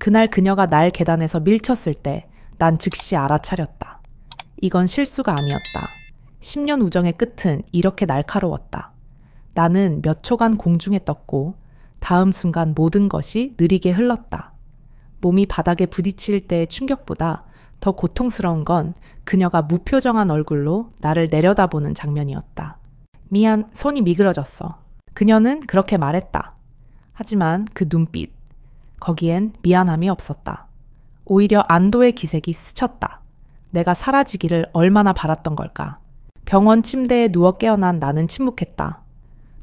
그날 그녀가 날 계단에서 밀쳤을 때 난 즉시 알아차렸다. 이건 실수가 아니었다. 10년 우정의 끝은 이렇게 날카로웠다. 나는 몇 초간 공중에 떴고 다음 순간 모든 것이 느리게 흘렀다. 몸이 바닥에 부딪힐 때의 충격보다 더 고통스러운 건 그녀가 무표정한 얼굴로 나를 내려다보는 장면이었다. 미안, 손이 미끄러졌어. 그녀는 그렇게 말했다. 하지만 그 눈빛, 거기엔 미안함이 없었다. 오히려 안도의 기색이 스쳤다. 내가 사라지기를 얼마나 바랐던 걸까. 병원 침대에 누워 깨어난 나는 침묵했다.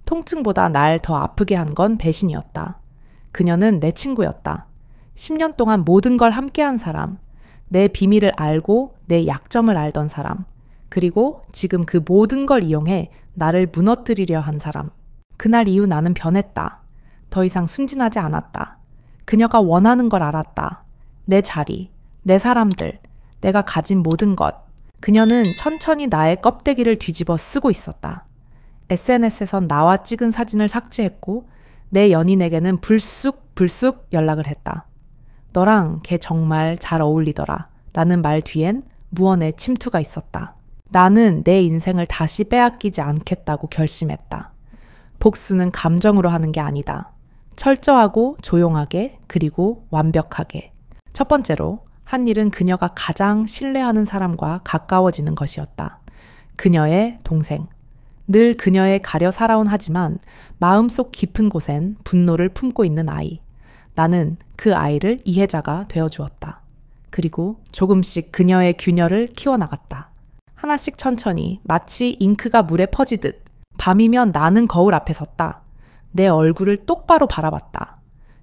통증보다 날 더 아프게 한 건 배신이었다. 그녀는 내 친구였다. 10년 동안 모든 걸 함께한 사람, 내 비밀을 알고 내 약점을 알던 사람, 그리고 지금 그 모든 걸 이용해 나를 무너뜨리려 한 사람. 그날 이후 나는 변했다. 더 이상 순진하지 않았다. 그녀가 원하는 걸 알았다. 내 자리, 내 사람들, 내가 가진 모든 것. 그녀는 천천히 나의 껍데기를 뒤집어 쓰고 있었다. SNS에선 나와 찍은 사진을 삭제했고 내 연인에게는 불쑥 연락을 했다. 너랑 걔 정말 잘 어울리더라 라는 말 뒤엔 무언의 침투가 있었다. 나는 내 인생을 다시 빼앗기지 않겠다고 결심했다. 복수는 감정으로 하는 게 아니다. 철저하고 조용하게 그리고 완벽하게. 첫 번째로 한 일은 그녀가 가장 신뢰하는 사람과 가까워지는 것이었다. 그녀의 동생. 늘 그녀에 가려 살아온 하지만 마음속 깊은 곳엔 분노를 품고 있는 아이. 나는 그 아이를 이해자가 되어주었다. 그리고 조금씩 그녀의 균열을 키워나갔다. 하나씩 천천히 마치 잉크가 물에 퍼지듯. 밤이면 나는 거울 앞에 섰다. 내 얼굴을 똑바로 바라봤다.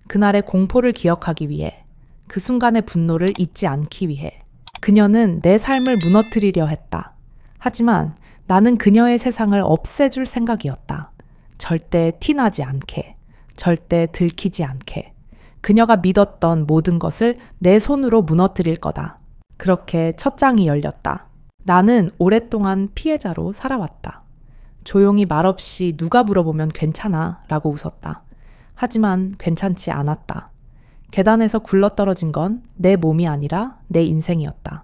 그날의 공포를 기억하기 위해, 그 순간의 분노를 잊지 않기 위해. 그녀는 내 삶을 무너뜨리려 했다. 하지만 나는 그녀의 세상을 없애줄 생각이었다. 절대 티나지 않게, 절대 들키지 않게. 그녀가 믿었던 모든 것을 내 손으로 무너뜨릴 거다. 그렇게 첫 장이 열렸다. 나는 오랫동안 피해자로 살아왔다. 조용히 말없이 누가 물어보면 괜찮아 라고 웃었다. 하지만 괜찮지 않았다. 계단에서 굴러떨어진 건 내 몸이 아니라 내 인생이었다.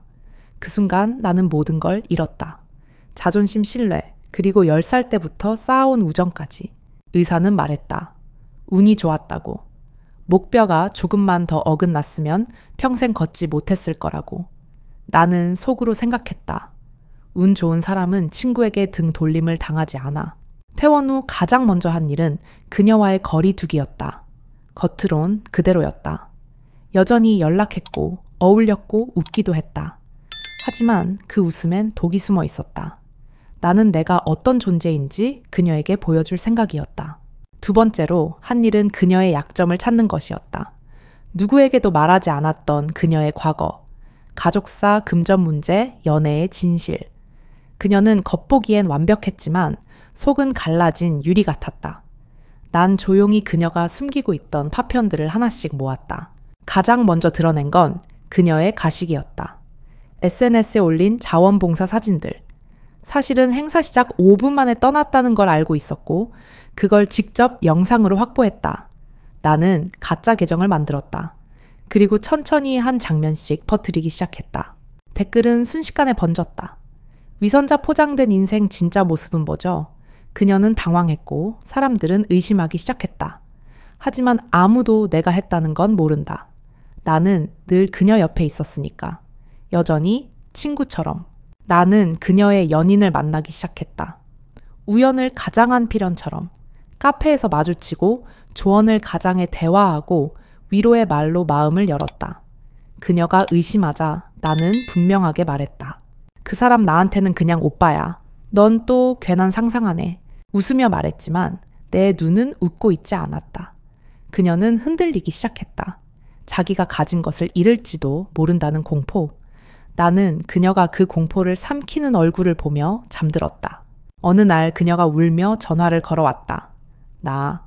그 순간 나는 모든 걸 잃었다. 자존심, 신뢰, 그리고 10살 때부터 쌓아온 우정까지. 의사는 말했다. 운이 좋았다고. 목뼈가 조금만 더 어긋났으면 평생 걷지 못했을 거라고. 나는 속으로 생각했다. 운 좋은 사람은 친구에게 등 돌림을 당하지 않아. 퇴원 후 가장 먼저 한 일은 그녀와의 거리 두기였다. 겉으론 그대로였다. 여전히 연락했고 어울렸고 웃기도 했다. 하지만 그 웃음엔 독이 숨어 있었다. 나는 내가 어떤 존재인지 그녀에게 보여줄 생각이었다. 두 번째로 한 일은 그녀의 약점을 찾는 것이었다. 누구에게도 말하지 않았던 그녀의 과거, 가족사, 금전 문제, 연애의 진실. 그녀는 겉보기엔 완벽했지만 속은 갈라진 유리 같았다. 난 조용히 그녀가 숨기고 있던 파편들을 하나씩 모았다. 가장 먼저 드러낸 건 그녀의 가식이었다. SNS에 올린 자원봉사 사진들. 사실은 행사 시작 5분 만에 떠났다는 걸 알고 있었고 그걸 직접 영상으로 확보했다. 나는 가짜 계정을 만들었다. 그리고 천천히 한 장면씩 퍼뜨리기 시작했다. 댓글은 순식간에 번졌다. 위선자 포장된 인생 진짜 모습은 뭐죠? 그녀는 당황했고 사람들은 의심하기 시작했다. 하지만 아무도 내가 했다는 건 모른다. 나는 늘 그녀 옆에 있었으니까. 여전히 친구처럼. 나는 그녀의 연인을 만나기 시작했다. 우연을 가장한 필연처럼. 카페에서 마주치고 조언을 가장해 대화하고 위로의 말로 마음을 열었다. 그녀가 의심하자 나는 분명하게 말했다. 그 사람 나한테는 그냥 오빠야. 넌 또 괜한 상상하네. 웃으며 말했지만 내 눈은 웃고 있지 않았다. 그녀는 흔들리기 시작했다. 자기가 가진 것을 잃을지도 모른다는 공포. 나는 그녀가 그 공포를 삼키는 얼굴을 보며 잠들었다. 어느 날 그녀가 울며 전화를 걸어왔다. 나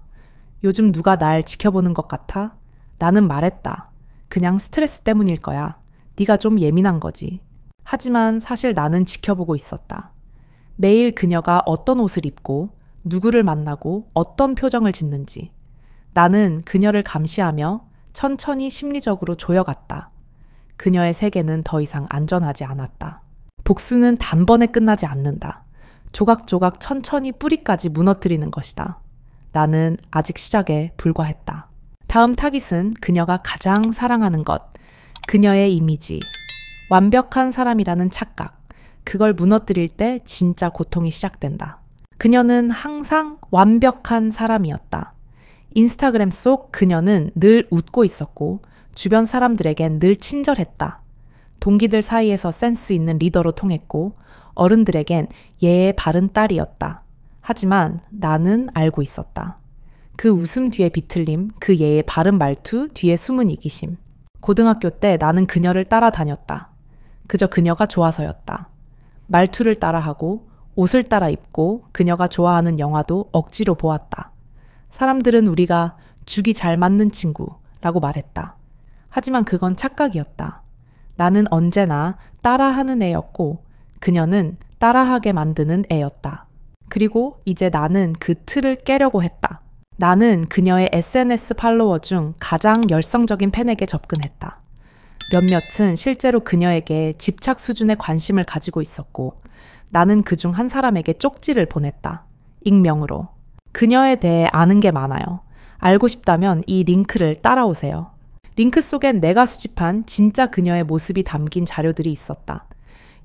요즘 누가 날 지켜보는 것 같아? 나는 말했다. 그냥 스트레스 때문일 거야. 네가 좀 예민한 거지. 하지만 사실 나는 지켜보고 있었다. 매일 그녀가 어떤 옷을 입고 누구를 만나고 어떤 표정을 짓는지. 나는 그녀를 감시하며 천천히 심리적으로 조여갔다. 그녀의 세계는 더 이상 안전하지 않았다. 복수는 단번에 끝나지 않는다. 조각조각 천천히 뿌리까지 무너뜨리는 것이다. 나는 아직 시작에 불과했다. 다음 타깃은 그녀가 가장 사랑하는 것, 그녀의 이미지, 완벽한 사람이라는 착각. 그걸 무너뜨릴 때 진짜 고통이 시작된다. 그녀는 항상 완벽한 사람이었다. 인스타그램 속 그녀는 늘 웃고 있었고 주변 사람들에겐 늘 친절했다. 동기들 사이에서 센스 있는 리더로 통했고 어른들에겐 예의 바른 딸이었다. 하지만 나는 알고 있었다. 그 웃음 뒤에 비틀림, 그 예의 바른 말투 뒤에 숨은 이기심. 고등학교 때 나는 그녀를 따라다녔다. 그저 그녀가 좋아서였다. 말투를 따라하고 옷을 따라 입고 그녀가 좋아하는 영화도 억지로 보았다. 사람들은 우리가 죽이 잘 맞는 친구라고 말했다. 하지만 그건 착각이었다. 나는 언제나 따라하는 애였고 그녀는 따라하게 만드는 애였다. 그리고 이제 나는 그 틀을 깨려고 했다. 나는 그녀의 SNS 팔로워 중 가장 열성적인 팬에게 접근했다. 몇몇은 실제로 그녀에게 집착 수준의 관심을 가지고 있었고 나는 그중 한 사람에게 쪽지를 보냈다. 익명으로. 그녀에 대해 아는 게 많아요. 알고 싶다면 이 링크를 따라오세요. 링크 속엔 내가 수집한 진짜 그녀의 모습이 담긴 자료들이 있었다.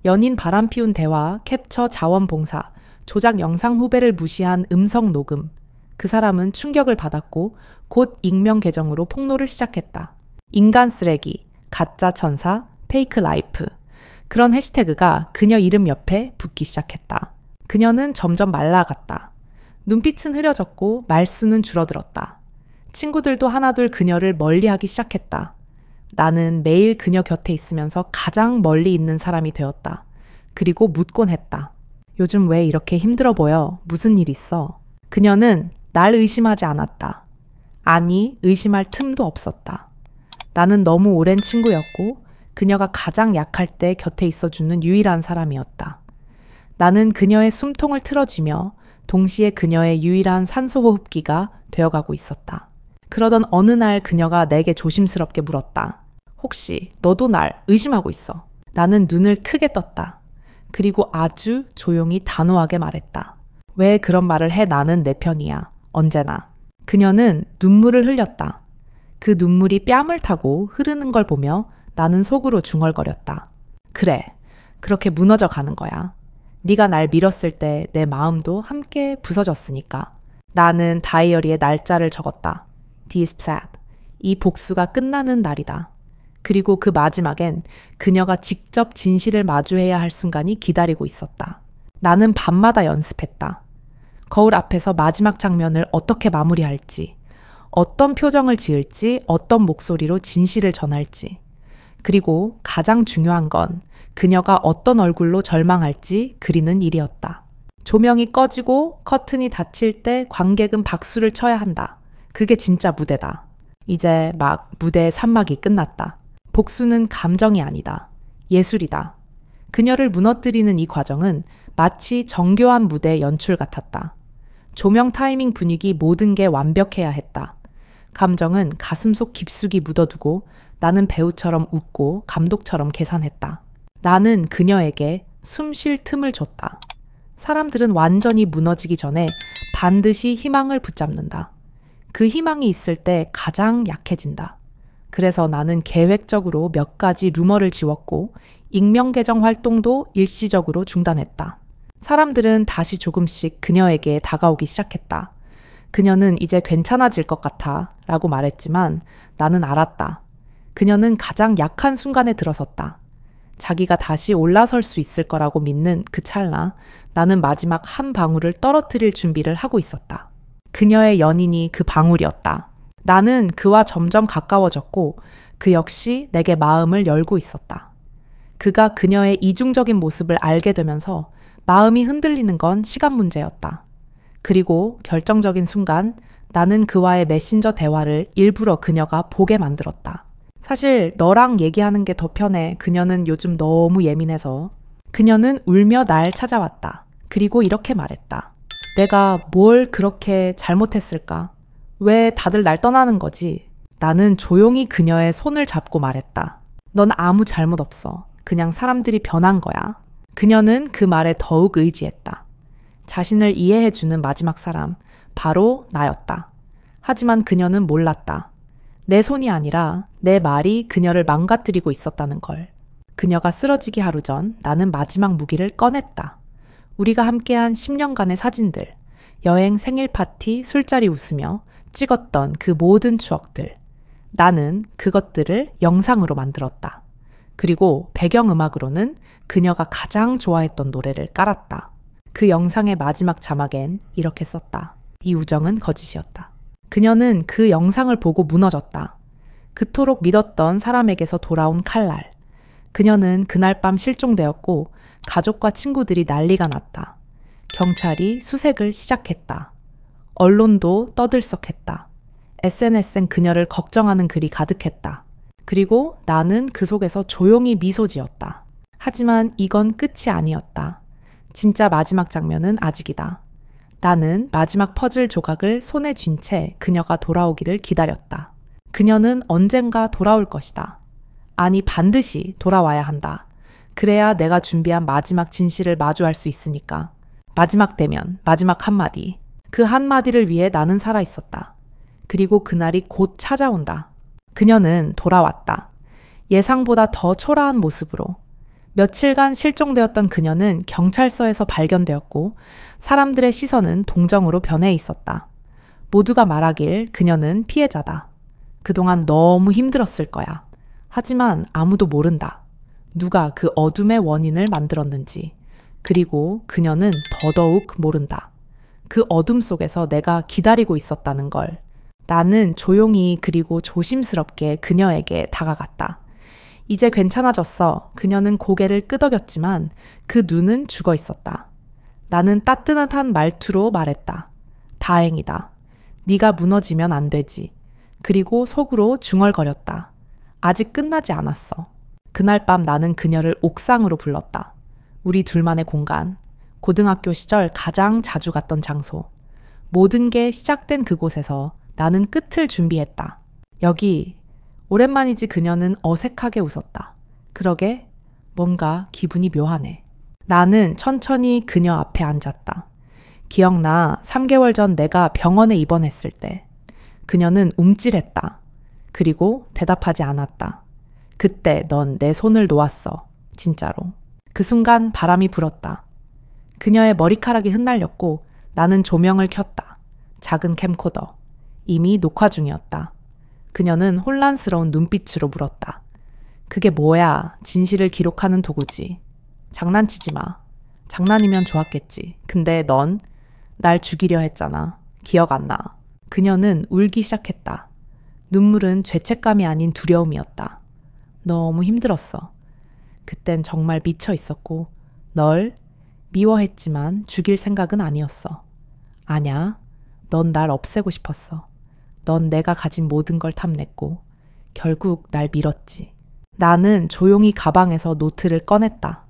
연인 바람 피운 대화, 캡처 자원봉사, 조작 영상 후배를 무시한 음성 녹음. 그 사람은 충격을 받았고 곧 익명 계정으로 폭로를 시작했다. 인간 쓰레기, 가짜 천사, 페이크 라이프. 그런 해시태그가 그녀 이름 옆에 붙기 시작했다. 그녀는 점점 말라갔다. 눈빛은 흐려졌고 말수는 줄어들었다. 친구들도 하나둘 그녀를 멀리하기 시작했다. 나는 매일 그녀 곁에 있으면서 가장 멀리 있는 사람이 되었다. 그리고 묻곤 했다. 요즘 왜 이렇게 힘들어 보여? 무슨 일 있어? 그녀는 날 의심하지 않았다. 아니, 의심할 틈도 없었다. 나는 너무 오랜 친구였고 그녀가 가장 약할 때 곁에 있어주는 유일한 사람이었다. 나는 그녀의 숨통을 틀어쥐며 동시에 그녀의 유일한 산소호흡기가 되어가고 있었다. 그러던 어느 날 그녀가 내게 조심스럽게 물었다. 혹시 너도 날 의심하고 있어? 나는 눈을 크게 떴다. 그리고 아주 조용히 단호하게 말했다. 왜 그런 말을 해? 나는 내 편이야. 언제나. 그녀는 눈물을 흘렸다. 그 눈물이 뺨을 타고 흐르는 걸 보며 나는 속으로 중얼거렸다. 그래, 그렇게 무너져 가는 거야. 네가 날 밀었을 때 내 마음도 함께 부서졌으니까. 나는 다이어리에 날짜를 적었다. This sad. 이 복수가 끝나는 날이다. 그리고 그 마지막엔 그녀가 직접 진실을 마주해야 할 순간이 기다리고 있었다. 나는 밤마다 연습했다. 거울 앞에서 마지막 장면을 어떻게 마무리할지, 어떤 표정을 지을지, 어떤 목소리로 진실을 전할지. 그리고 가장 중요한 건 그녀가 어떤 얼굴로 절망할지 그리는 일이었다. 조명이 꺼지고 커튼이 닫힐 때 관객은 박수를 쳐야 한다. 그게 진짜 무대다. 이제 막 무대의 산막이 끝났다. 복수는 감정이 아니다. 예술이다. 그녀를 무너뜨리는 이 과정은 마치 정교한 무대 연출 같았다. 조명 타이밍 분위기 모든 게 완벽해야 했다. 감정은 가슴속 깊숙이 묻어두고 나는 배우처럼 웃고 감독처럼 계산했다. 나는 그녀에게 숨 쉴 틈을 줬다. 사람들은 완전히 무너지기 전에 반드시 희망을 붙잡는다. 그 희망이 있을 때 가장 약해진다. 그래서 나는 계획적으로 몇 가지 루머를 지웠고 익명 계정 활동도 일시적으로 중단했다. 사람들은 다시 조금씩 그녀에게 다가오기 시작했다. 그녀는 이제 괜찮아질 것 같아 라고 말했지만 나는 알았다. 그녀는 가장 약한 순간에 들어섰다. 자기가 다시 올라설 수 있을 거라고 믿는 그 찰나 나는 마지막 한 방울을 떨어뜨릴 준비를 하고 있었다. 그녀의 연인이 그 방울이었다. 나는 그와 점점 가까워졌고 그 역시 내게 마음을 열고 있었다. 그가 그녀의 이중적인 모습을 알게 되면서 마음이 흔들리는 건 시간 문제였다. 그리고 결정적인 순간 나는 그와의 메신저 대화를 일부러 그녀가 보게 만들었다. 사실 너랑 얘기하는 게 더 편해. 그녀는 요즘 너무 예민해서. 그녀는 울며 날 찾아왔다. 그리고 이렇게 말했다. 내가 뭘 그렇게 잘못했을까? 왜 다들 날 떠나는 거지? 나는 조용히 그녀의 손을 잡고 말했다. 넌 아무 잘못 없어. 그냥 사람들이 변한 거야. 그녀는 그 말에 더욱 의지했다. 자신을 이해해주는 마지막 사람, 바로 나였다. 하지만 그녀는 몰랐다. 내 손이 아니라 내 말이 그녀를 망가뜨리고 있었다는 걸. 그녀가 쓰러지기 하루 전 나는 마지막 무기를 꺼냈다. 우리가 함께한 10년간의 사진들, 여행, 생일 파티, 술자리 웃으며 찍었던 그 모든 추억들. 나는 그것들을 영상으로 만들었다. 그리고 배경음악으로는 그녀가 가장 좋아했던 노래를 깔았다. 그 영상의 마지막 자막엔 이렇게 썼다. 이 우정은 거짓이었다. 그녀는 그 영상을 보고 무너졌다. 그토록 믿었던 사람에게서 돌아온 칼날. 그녀는 그날 밤 실종되었고 가족과 친구들이 난리가 났다. 경찰이 수색을 시작했다. 언론도 떠들썩했다. SNS엔 그녀를 걱정하는 글이 가득했다. 그리고 나는 그 속에서 조용히 미소 지었다. 하지만 이건 끝이 아니었다. 진짜 마지막 장면은 아직이다. 나는 마지막 퍼즐 조각을 손에 쥔 채 그녀가 돌아오기를 기다렸다. 그녀는 언젠가 돌아올 것이다. 아니, 반드시 돌아와야 한다. 그래야 내가 준비한 마지막 진실을 마주할 수 있으니까. 마지막 대면, 마지막 한마디. 그 한마디를 위해 나는 살아있었다. 그리고 그날이 곧 찾아온다. 그녀는 돌아왔다. 예상보다 더 초라한 모습으로. 며칠간 실종되었던 그녀는 경찰서에서 발견되었고 사람들의 시선은 동정으로 변해 있었다. 모두가 말하길 그녀는 피해자다. 그동안 너무 힘들었을 거야. 하지만 아무도 모른다. 누가 그 어둠의 원인을 만들었는지. 그리고 그녀는 더더욱 모른다. 그 어둠 속에서 내가 기다리고 있었다는 걸. 나는 조용히 그리고 조심스럽게 그녀에게 다가갔다. 이제 괜찮아졌어. 그녀는 고개를 끄덕였지만 그 눈은 죽어 있었다. 나는 따뜻한 말투로 말했다. 다행이다. 네가 무너지면 안 되지. 그리고 속으로 중얼거렸다. 아직 끝나지 않았어. 그날 밤 나는 그녀를 옥상으로 불렀다. 우리 둘만의 공간. 고등학교 시절 가장 자주 갔던 장소. 모든 게 시작된 그곳에서 나는 끝을 준비했다. 여기. 오랜만이지. 그녀는 어색하게 웃었다. 그러게 뭔가 기분이 묘하네. 나는 천천히 그녀 앞에 앉았다. 기억나 3개월 전 내가 병원에 입원했을 때. 그녀는 움찔했다. 그리고 대답하지 않았다. 그때 넌 내 손을 놓았어. 진짜로. 그 순간 바람이 불었다. 그녀의 머리카락이 흩날렸고 나는 조명을 켰다. 작은 캠코더. 이미 녹화 중이었다. 그녀는 혼란스러운 눈빛으로 물었다. 그게 뭐야? 진실을 기록하는 도구지. 장난치지 마. 장난이면 좋았겠지. 근데 넌 날 죽이려 했잖아. 기억 안 나. 그녀는 울기 시작했다. 눈물은 죄책감이 아닌 두려움이었다. 너무 힘들었어. 그땐 정말 미쳐 있었고 널 미워했지만 죽일 생각은 아니었어. 아냐, 넌 날 없애고 싶었어. 넌 내가 가진 모든 걸 탐냈고 결국 날 밀었지. 나는 조용히 가방에서 노트를 꺼냈다.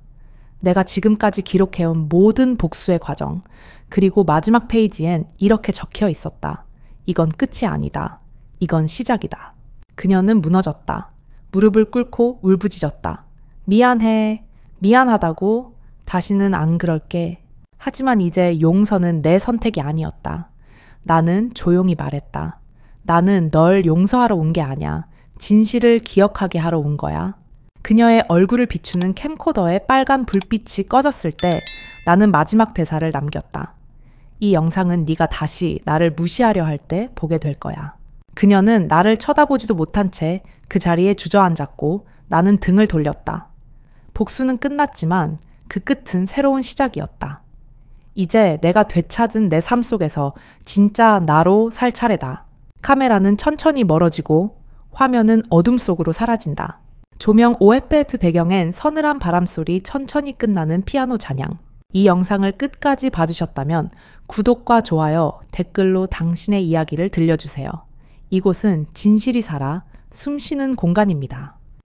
내가 지금까지 기록해온 모든 복수의 과정, 그리고 마지막 페이지엔 이렇게 적혀 있었다. 이건 끝이 아니다. 이건 시작이다. 그녀는 무너졌다. 무릎을 꿇고 울부짖었다. 미안해. 미안하다고. 다시는 안 그럴게. 하지만 이제 용서는 내 선택이 아니었다. 나는 조용히 말했다. 나는 널 용서하러 온 게 아냐. 진실을 기억하게 하러 온 거야. 그녀의 얼굴을 비추는 캠코더의 빨간 불빛이 꺼졌을 때 나는 마지막 대사를 남겼다. 이 영상은 네가 다시 나를 무시하려 할 때 보게 될 거야. 그녀는 나를 쳐다보지도 못한 채 그 자리에 주저앉았고 나는 등을 돌렸다. 복수는 끝났지만 그 끝은 새로운 시작이었다. 이제 내가 되찾은 내 삶 속에서 진짜 나로 살 차례다. 카메라는 천천히 멀어지고 화면은 어둠 속으로 사라진다. 조명 OFF 배경엔 서늘한 바람소리 천천히 끝나는 피아노 잔향. 이 영상을 끝까지 봐주셨다면 구독과 좋아요, 댓글로 당신의 이야기를 들려주세요. 이곳은 진실이 살아 숨쉬는 공간입니다.